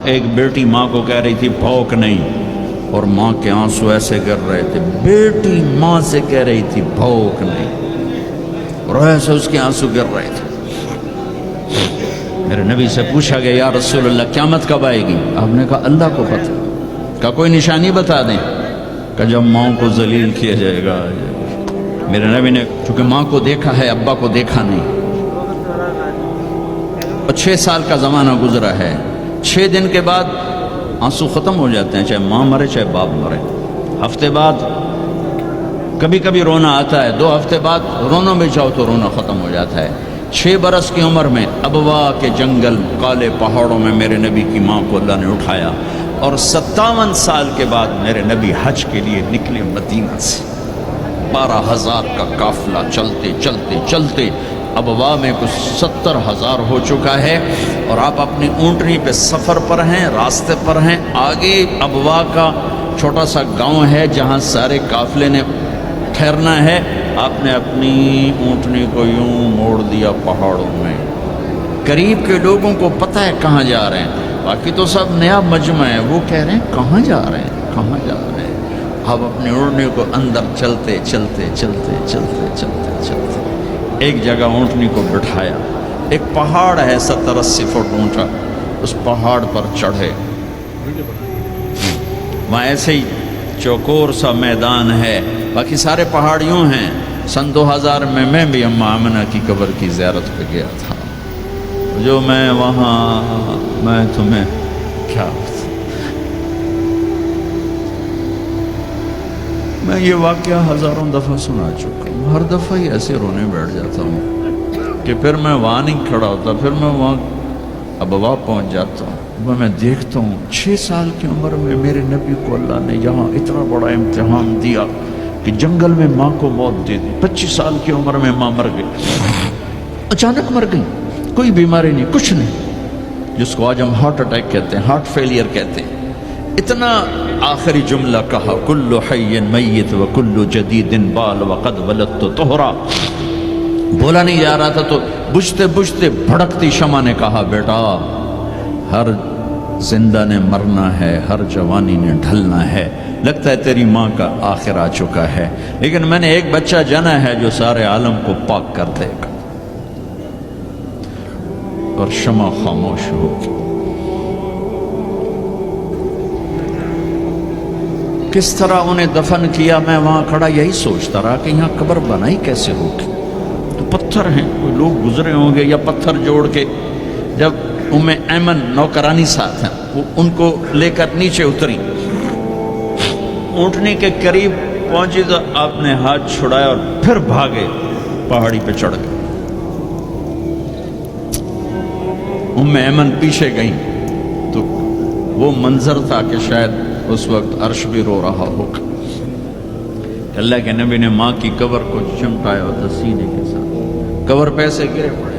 ایک بیٹی ماں کو کہہ رہی تھی بھوک نہیں، اور ماں کے آنسو ایسے گر رہے تھے۔ بیٹی ماں سے کہہ رہی تھی بھوک نہیں، اور ایسے اس کے آنسو گر رہے تھے۔ میرے نبی سے پوچھا گیا یا رسول اللہ قیامت کب آئے گی؟ آپ نے کہا اللہ کو پتہ۔ کہا کوئی نشانی بتا دیں؟ کہ جب ماں کو ذلیل کیا جائے گا۔ میرے نبی نے چونکہ ماں کو دیکھا ہے، ابا کو دیکھا نہیں، اور 6 سال کا زمانہ گزرا ہے، 6 دن کے بعد آنسو ختم ہو جاتے ہیں، چاہے ماں مرے چاہے باپ مرے۔ ہفتے بعد کبھی کبھی رونا آتا ہے، 2 ہفتے بعد رونا بھی چاہو تو رونا ختم ہو جاتا ہے۔ 6 برس کی عمر میں ابوا کے جنگل کالے پہاڑوں میں میرے نبی کی ماں کو اللہ نے اٹھایا، اور 57 سال کے بعد میرے نبی حج کے لیے نکلے مدینہ سے۔ 12,000 کا قافلہ چلتے چلتے چلتے ابوا میں کچھ 70,000 ہو چکا ہے، اور آپ اپنی اونٹنی پہ سفر پر ہیں، راستے پر ہیں۔ آگے ابوا کا چھوٹا سا گاؤں ہے جہاں سارے قافلے نے ٹھہرنا ہے۔ آپ نے اپنی اونٹنی کو یوں موڑ دیا پہاڑوں میں۔ قریب کے لوگوں کو پتہ ہے کہاں جا رہے ہیں، باقی تو سب نیا مجمع ہے، وہ کہہ رہے ہیں کہاں جا رہے ہیں، کہاں جا رہے ہیں۔ آپ اپنی اونٹنی کو اندر چلتے چلتے چلتے چلتے چلتے چلتے ایک جگہ اونٹنی کو بٹھایا۔ ایک پہاڑ ہے 70-80 فٹ اونچا، اس پہاڑ پر چڑھے۔ وہاں ایسے ہی چوکور سا میدان ہے، باقی سارے پہاڑ یوں ہیں۔ سن 2000 میں بھی اماں آمنہ کی قبر کی زیارت پہ گیا تھا۔ جو میں وہاں، میں تمہیں کیا بتاؤں، میں یہ واقعہ ہزاروں دفعہ سنا چکا ہوں۔ ہر دفعہ ہی ایسے رونے بیٹھ جاتا ہوں کہ پھر میں وہاں نہیں کھڑا ہوتا، پھر میں وہاں ابوا پہنچ جاتا ہوں۔ میں دیکھتا ہوں 6 سال کی عمر میں میرے نبی کو اللہ نے یہاں اتنا بڑا امتحان دیا کہ جنگل میں ماں کو موت دے دی۔ 25 سال کی عمر میں ماں مر گئی، اچانک مر گئی، کوئی بیماری نہیں، کچھ نہیں، جس کو آج ہم ہارٹ اٹیک کہتے ہیں، ہارٹ فیلئر کہتے ہیں۔ اتنا آخری جملہ کہا کل حی میت و کل جدید بال وقد ولدت طہرا۔ بولا نہیں جا رہا تھا تو بجھتے بجھتے بھڑکتی شمع نے کہا بیٹا ہر زندہ نے مرنا ہے، ہر جوانی نے ڈھلنا ہے، لگتا ہے تیری ماں کا آخر آ چکا ہے، لیکن میں نے ایک بچہ جنا ہے جو سارے عالم کو پاک کر دے گا۔ اور شمع خاموش ہو گئی۔ کس طرح انہیں دفن کیا، میں وہاں کھڑا یہی سوچتا رہا کہ یہاں قبر بنائی کیسے ہوگی۔ تو پتھر ہیں، کوئی لوگ گزرے ہوں گے یا پتھر جوڑ کے۔ جب ایمن نوکرانی ساتھ ہیں، وہ ان کو لے کر نیچے اتری، اونٹنی کے قریب پہنچی تو آپ نے ہاتھ چھڑایا اور پھر بھاگے، پہاڑی پہ چڑھ گئے۔ ایمن پیچھے گئیں تو وہ منظر تھا کہ شاید اس وقت عرش بھی رو رہا ہوگا۔ اللہ کے نبی نے ماں کی قبر کو چمٹایا ہوتا سینے کے ساتھ، قبر پہ سے گرے پڑے،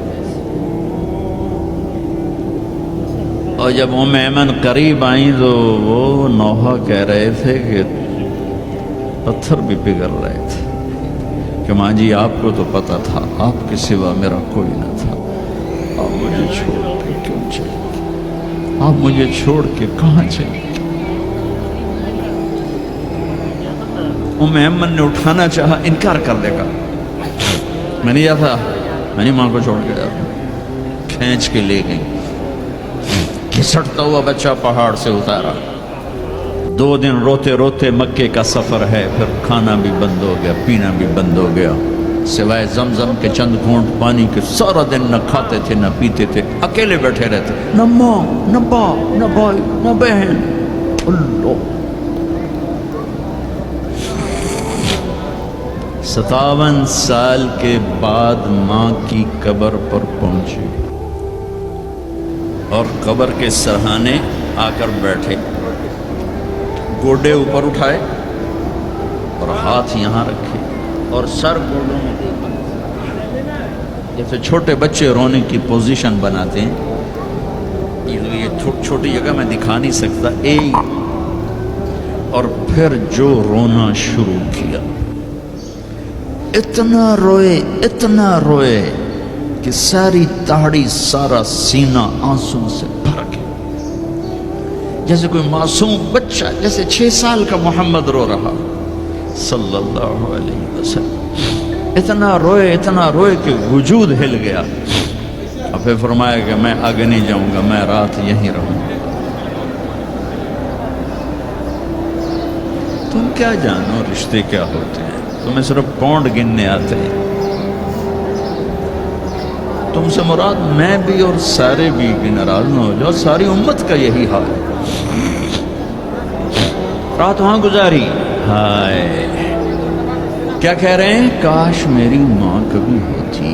اور جب ایمن قریب آئیں تو وہ نوحہ کہہ رہے تھے کہ پتھر بھی پگھل رہے تھے کہ ماں جی آپ کو تو پتہ تھا آپ کے سوا میرا کوئی نہ تھا، آپ مجھے چھوڑ کے کیوں چلے گئے، آپ مجھے چھوڑ کے کہاں چلے گئے۔ ایمن نے اٹھانا چاہا، انکار کر دے گا، میں نہیں جاتا، میں نہیں ماں کو چھوڑ کے جاتا۔ کھینچ کے لے گئی، گھسٹتا ہوا بچہ پہاڑ سے اتارا۔ 2 دن روتے روتے مکے کا سفر ہے، پھر کھانا بھی بند ہو گیا، پینا بھی بند ہو گیا، سوائے زمزم کے چند گھونٹ پانی کے سارا دن نہ کھاتے تھے نہ پیتے تھے، اکیلے بیٹھے رہتے، نہ ماں نہ باپ نہ بھائی نہ بہن۔ اللہ 57 سال کے بعد ماں کی قبر پر پہنچی، اور قبر کے سرہانے آ کر بیٹھے، گوڈے اوپر اٹھائے اور ہاتھ یہاں رکھے اور سر گوڈوں میں دیکھا، جیسے چھوٹے بچے رونے کی پوزیشن بناتے ہیں۔ یہ چھوٹی جگہ میں دکھا نہیں سکتا، اور پھر جو رونا شروع کیا، اتنا روئے کہ ساری داڑھی سارا سینہ آنسوں سے بھر گیا۔ جیسے کوئی معصوم بچہ، جیسے 6 سال کا محمد رو رہا صلی اللہ علیہ وسلم، اتنا روئے کہ وجود ہل گیا۔ اور پھر فرمایا کہ میں آگے نہیں جاؤں گا، میں رات یہیں رہوں گا۔ تم کیا جانو رشتے کیا ہوتے ہیں، تمہیں صرف پاؤنڈ گننے آتے ہیں۔ تم سے مراد میں بھی اور سارے بھی ناراض نہ ہو جاؤ، ساری امت کا یہی حال ہے۔ رات وہاں گزاری، ہائے کیا کہہ رہے ہیں، کاش میری ماں کبھی ہوتی،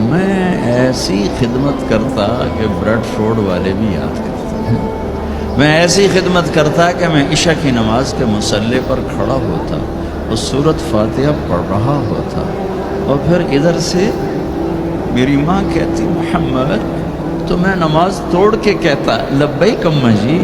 میں ایسی خدمت کرتا کہ بریڈ فورڈ والے بھی یاد کرتے ہیں، میں ایسی خدمت کرتا کہ میں عشاء کی نماز کے مصلی پر کھڑا ہوتا اور سورۃ فاتحہ پڑھ رہا ہوتا، اور پھر ادھر سے میری ماں کہتی محمد، تو میں نماز توڑ کے کہتا لبیک اماں جی،